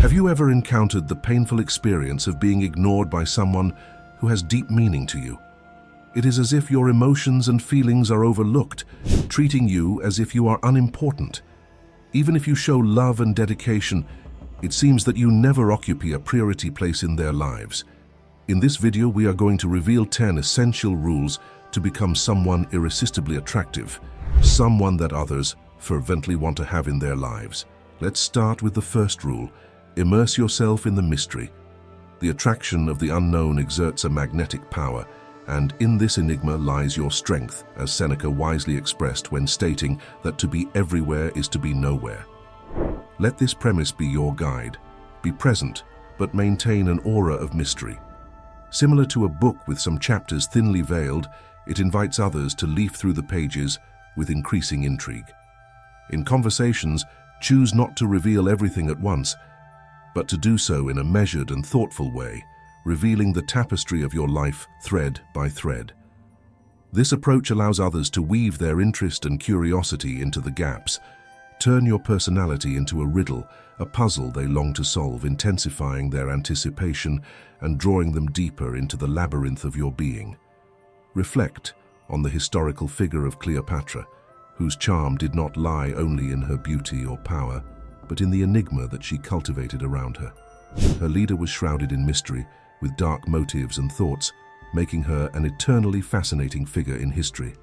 Have you ever encountered the painful experience of being ignored by someone who has deep meaning to you? It is as if your emotions and feelings are overlooked, treating you as if you are unimportant. Even if you show love and dedication, it seems that you never occupy a priority place in their lives. In this video, we are going to reveal 10 essential rules to become someone irresistibly attractive, someone that others fervently want to have in their lives. Let's start with the first rule: immerse yourself in the mystery. The attraction of the unknown exerts a magnetic power, and in this enigma lies your strength, as Seneca wisely expressed when stating that to be everywhere is to be nowhere. Let this premise be your guide. Be present, but maintain an aura of mystery. Similar to a book with some chapters thinly veiled, it invites others to leaf through the pages with increasing intrigue. In conversations, choose not to reveal everything at once, but to do so in a measured and thoughtful way, revealing the tapestry of your life thread by thread. This approach allows others to weave their interest and curiosity into the gaps. Turn your personality into a riddle, a puzzle they long to solve, intensifying their anticipation and drawing them deeper into the labyrinth of your being. Reflect on the historical figure of Cleopatra, whose charm did not lie only in her beauty or power, but in the enigma that she cultivated around her. Her leader was shrouded in mystery, with dark motives and thoughts, making her an eternally fascinating figure in history.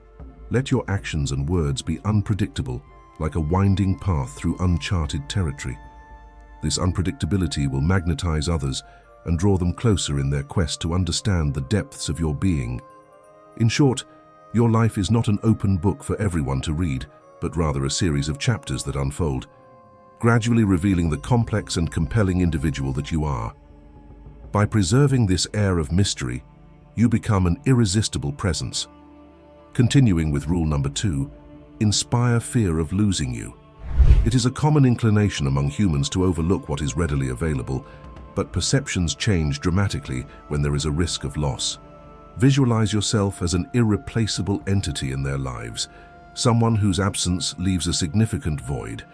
Let your actions and words be unpredictable, like a winding path through uncharted territory. This unpredictability will magnetize others and draw them closer in their quest to understand the depths of your being. In short, your life is not an open book for everyone to read, but rather a series of chapters that unfold, gradually revealing the complex and compelling individual that you are. By preserving this air of mystery, you become an irresistible presence. Continuing with rule number 2, inspire fear of losing you. It is a common inclination among humans to overlook what is readily available, but perceptions change dramatically when there is a risk of loss. Visualize yourself as an irreplaceable entity in their lives, someone whose absence leaves a significant void.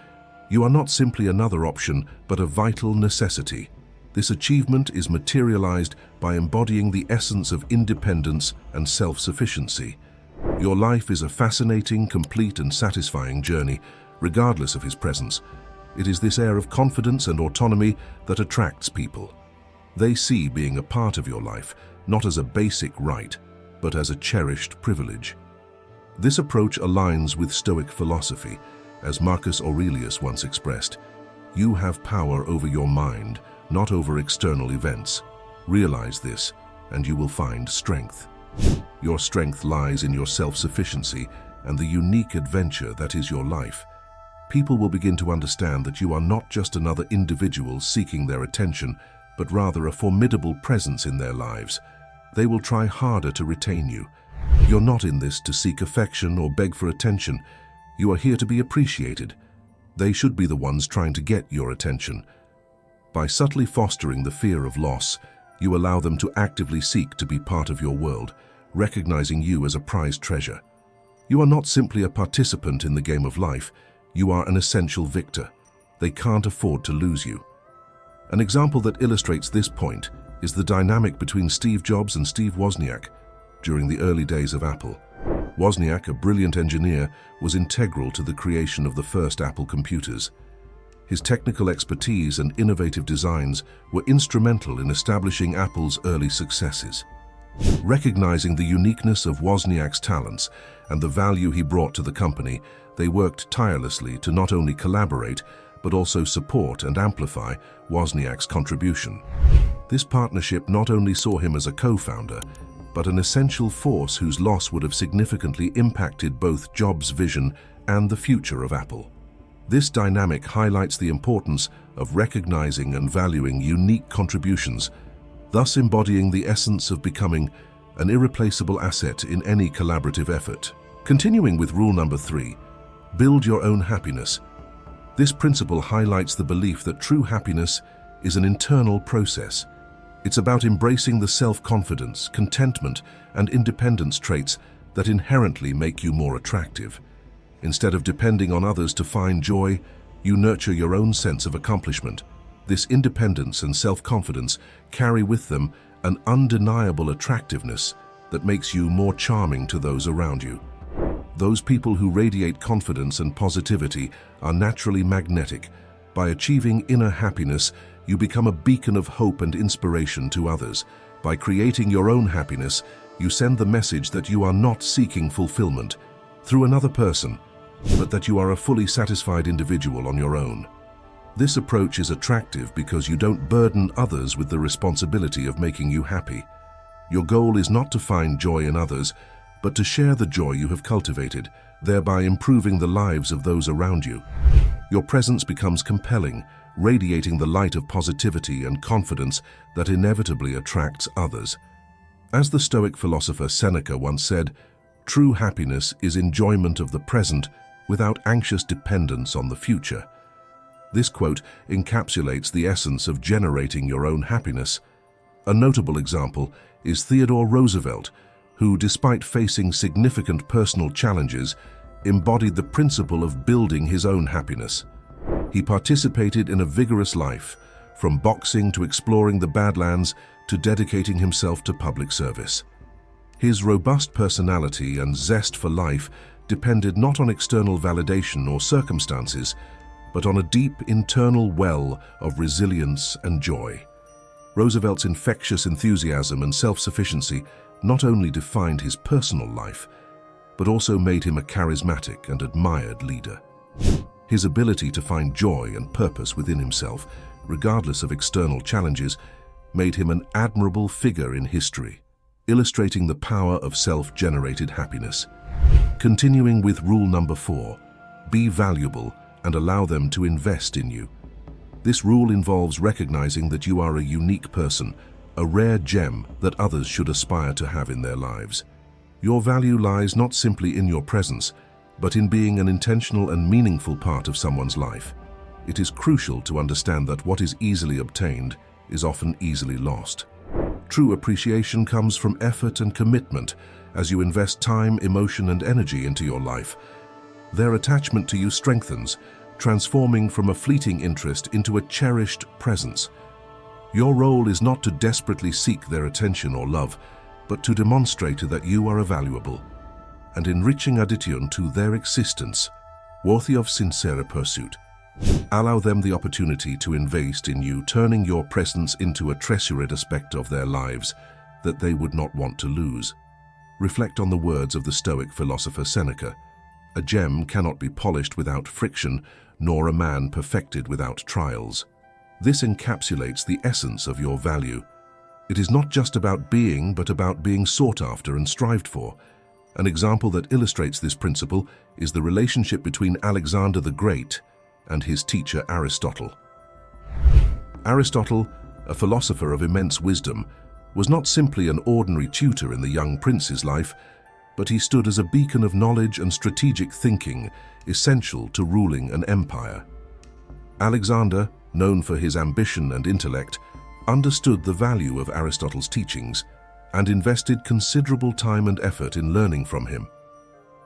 You are not simply another option, but a vital necessity. This achievement is materialized by embodying the essence of independence and self-sufficiency. Your life is a fascinating, complete, and satisfying journey, regardless of his presence. It is this air of confidence and autonomy that attracts people. They see being a part of your life not as a basic right, but as a cherished privilege. This approach aligns with Stoic philosophy. As Marcus Aurelius once expressed, "You have power over your mind, not over external events. Realize this, and you will find strength." Your strength lies in your self-sufficiency and the unique adventure that is your life. People will begin to understand that you are not just another individual seeking their attention, but rather a formidable presence in their lives. They will try harder to retain you. You're not in this to seek affection or beg for attention. You are here to be appreciated. They should be the ones trying to get your attention. By subtly fostering the fear of loss, you allow them to actively seek to be part of your world, recognizing you as a prized treasure. You are not simply a participant in the game of life, you are an essential victor. They can't afford to lose you. An example that illustrates this point is the dynamic between Steve Jobs and Steve Wozniak during the early days of Apple. Wozniak, a brilliant engineer, was integral to the creation of the first Apple computers. His technical expertise and innovative designs were instrumental in establishing Apple's early successes. Recognizing the uniqueness of Wozniak's talents and the value he brought to the company, they worked tirelessly to not only collaborate, but also support and amplify Wozniak's contribution. This partnership not only saw him as a co-founder, but an essential force whose loss would have significantly impacted both Jobs' vision and the future of Apple. This dynamic highlights the importance of recognizing and valuing unique contributions, thus embodying the essence of becoming an irreplaceable asset in any collaborative effort. Continuing with rule number 3, build your own happiness. This principle highlights the belief that true happiness is an internal process. It's about embracing the self-confidence, contentment, and independence traits that inherently make you more attractive. Instead of depending on others to find joy, you nurture your own sense of accomplishment. This independence and self-confidence carry with them an undeniable attractiveness that makes you more charming to those around you. Those people who radiate confidence and positivity are naturally magnetic. By achieving inner happiness, you become a beacon of hope and inspiration to others. By creating your own happiness, you send the message that you are not seeking fulfillment through another person, but that you are a fully satisfied individual on your own. This approach is attractive because you don't burden others with the responsibility of making you happy. Your goal is not to find joy in others, but to share the joy you have cultivated, thereby improving the lives of those around you. Your presence becomes compelling, radiating the light of positivity and confidence that inevitably attracts others. As the Stoic philosopher Seneca once said, "True happiness is enjoyment of the present without anxious dependence on the future." This quote encapsulates the essence of generating your own happiness. A notable example is Theodore Roosevelt, who, despite facing significant personal challenges, embodied the principle of building his own happiness. He participated in a vigorous life, from boxing to exploring the Badlands to dedicating himself to public service. His robust personality and zest for life depended not on external validation or circumstances, but on a deep internal well of resilience and joy. Roosevelt's infectious enthusiasm and self-sufficiency not only defined his personal life, but also made him a charismatic and admired leader. His ability to find joy and purpose within himself, regardless of external challenges, made him an admirable figure in history, illustrating the power of self-generated happiness. Continuing with rule number 4, be valuable and allow them to invest in you. This rule involves recognizing that you are a unique person, a rare gem that others should aspire to have in their lives. Your value lies not simply in your presence, but in being an intentional and meaningful part of someone's life. It is crucial to understand that what is easily obtained is often easily lost. True appreciation comes from effort and commitment as you invest time, emotion, and energy into your life. Their attachment to you strengthens, transforming from a fleeting interest into a cherished presence. Your role is not to desperately seek their attention or love, but to demonstrate that you are valuable, and enriching addition to their existence, worthy of sincere pursuit. Allow them the opportunity to invest in you, turning your presence into a treasured aspect of their lives that they would not want to lose. Reflect on the words of the Stoic philosopher Seneca. A gem cannot be polished without friction, nor a man perfected without trials. This encapsulates the essence of your value. It is not just about being, but about being sought after and strived for. An example that illustrates this principle is the relationship between Alexander the Great and his teacher Aristotle. Aristotle, a philosopher of immense wisdom, was not simply an ordinary tutor in the young prince's life, but he stood as a beacon of knowledge and strategic thinking essential to ruling an empire. Alexander, known for his ambition and intellect, understood the value of Aristotle's teachings and invested considerable time and effort in learning from him.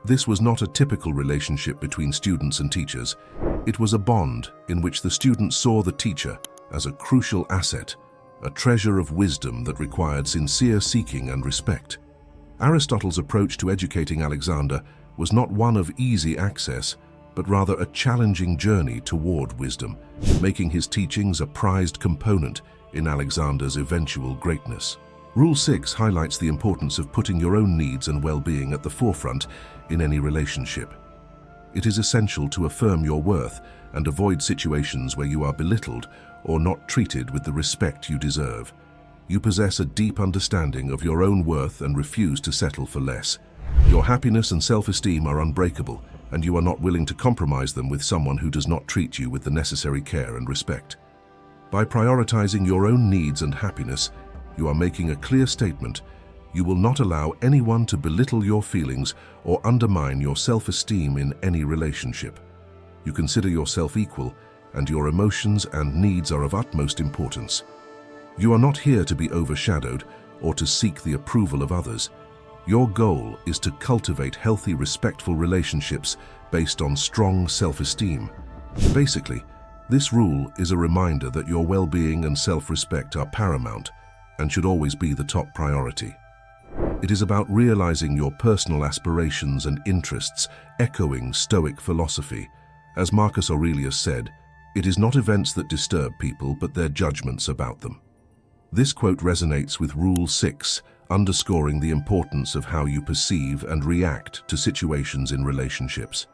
This was not a typical relationship between students and teachers. It was a bond in which the student saw the teacher as a crucial asset, a treasure of wisdom that required sincere seeking and respect. Aristotle's approach to educating Alexander was not one of easy access, but rather a challenging journey toward wisdom, making his teachings a prized component in Alexander's eventual greatness. Rule 6 highlights the importance of putting your own needs and well-being at the forefront in any relationship. It is essential to affirm your worth and avoid situations where you are belittled or not treated with the respect you deserve. You possess a deep understanding of your own worth and refuse to settle for less. Your happiness and self-esteem are unbreakable, and you are not willing to compromise them with someone who does not treat you with the necessary care and respect. By prioritizing your own needs and happiness, you are making a clear statement. You will not allow anyone to belittle your feelings or undermine your self-esteem in any relationship. You consider yourself equal, and your emotions and needs are of utmost importance. You are not here to be overshadowed or to seek the approval of others. Your goal is to cultivate healthy, respectful relationships based on strong self-esteem. Basically, This rule is a reminder that your well-being and self-respect are paramount and should always be the top priority. It is about realizing your personal aspirations and interests, echoing Stoic philosophy. As Marcus Aurelius said, "It is not events that disturb people, but their judgments about them." This quote resonates with Rule 6, underscoring the importance of how you perceive and react to situations in relationships.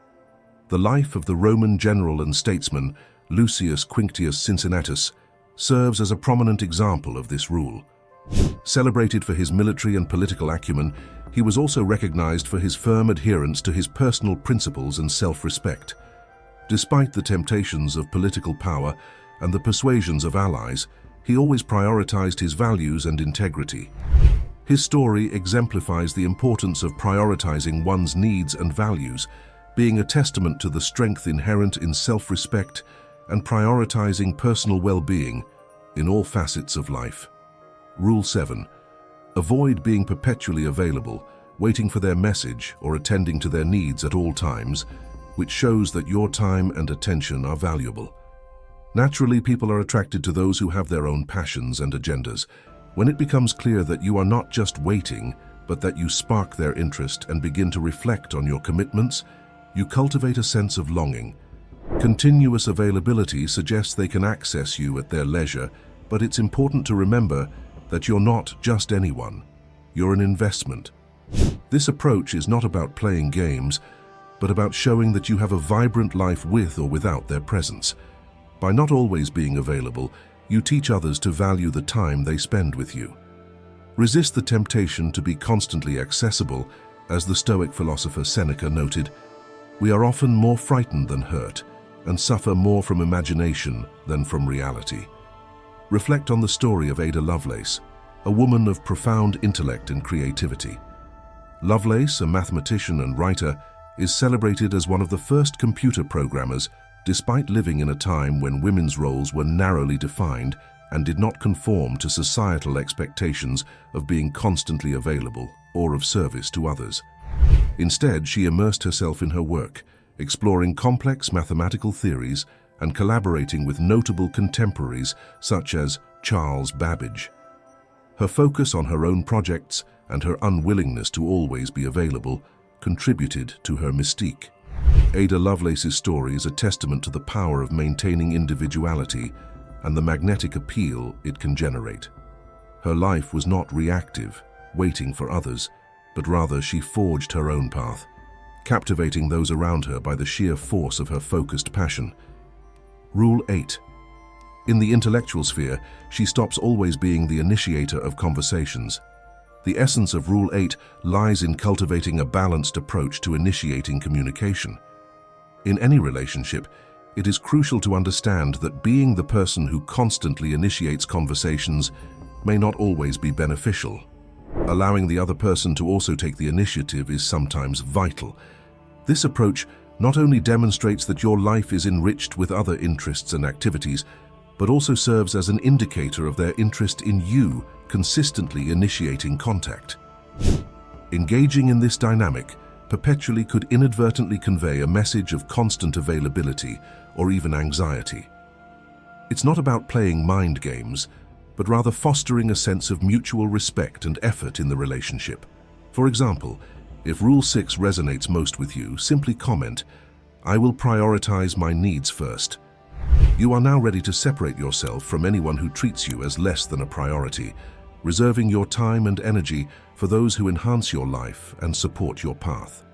The life of the Roman general and statesman Lucius Quinctius Cincinnatus serves as a prominent example of this rule. Celebrated for his military and political acumen, he was also recognized for his firm adherence to his personal principles and self-respect. Despite the temptations of political power and the persuasions of allies, he always prioritized his values and integrity. His story exemplifies the importance of prioritizing one's needs and values, being a testament to the strength inherent in self-respect and prioritizing personal well-being in all facets of life. Rule 7. Avoid being perpetually available, waiting for their message or attending to their needs at all times, which shows that your time and attention are valuable. Naturally, people are attracted to those who have their own passions and agendas. When it becomes clear that you are not just waiting, but that you spark their interest and begin to reflect on your commitments, you cultivate a sense of longing. Continuous availability suggests they can access you at their leisure, but it's important to remember that you're not just anyone. You're an investment. This approach is not about playing games, but about showing that you have a vibrant life with or without their presence. By not always being available, you teach others to value the time they spend with you. Resist the temptation to be constantly accessible. As the Stoic philosopher Seneca noted, "We are often more frightened than hurt, and suffer more from imagination than from reality." Reflect on the story of Ada Lovelace, a woman of profound intellect and creativity. Lovelace, a mathematician and writer, is celebrated as one of the first computer programmers, despite living in a time when women's roles were narrowly defined and did not conform to societal expectations of being constantly available or of service to others. Instead, she immersed herself in her work, exploring complex mathematical theories and collaborating with notable contemporaries such as Charles Babbage. Her focus on her own projects and her unwillingness to always be available contributed to her mystique. Ada Lovelace's story is a testament to the power of maintaining individuality and the magnetic appeal it can generate. Her life was not reactive, waiting for others, but rather she forged her own path, captivating those around her by the sheer force of her focused passion. Rule 8. In the intellectual sphere, she stops always being the initiator of conversations. The essence of Rule 8 lies in cultivating a balanced approach to initiating communication. In any relationship, it is crucial to understand that being the person who constantly initiates conversations may not always be beneficial. Allowing the other person to also take the initiative is sometimes vital. This approach not only demonstrates that your life is enriched with other interests and activities, but also serves as an indicator of their interest in you consistently initiating contact. Engaging in this dynamic perpetually could inadvertently convey a message of constant availability or even anxiety. It's not about playing mind games, but rather fostering a sense of mutual respect and effort in the relationship. For example, if Rule 6 resonates most with you, simply comment, "I will prioritize my needs first." You are now ready to separate yourself from anyone who treats you as less than a priority, reserving your time and energy for those who enhance your life and support your path.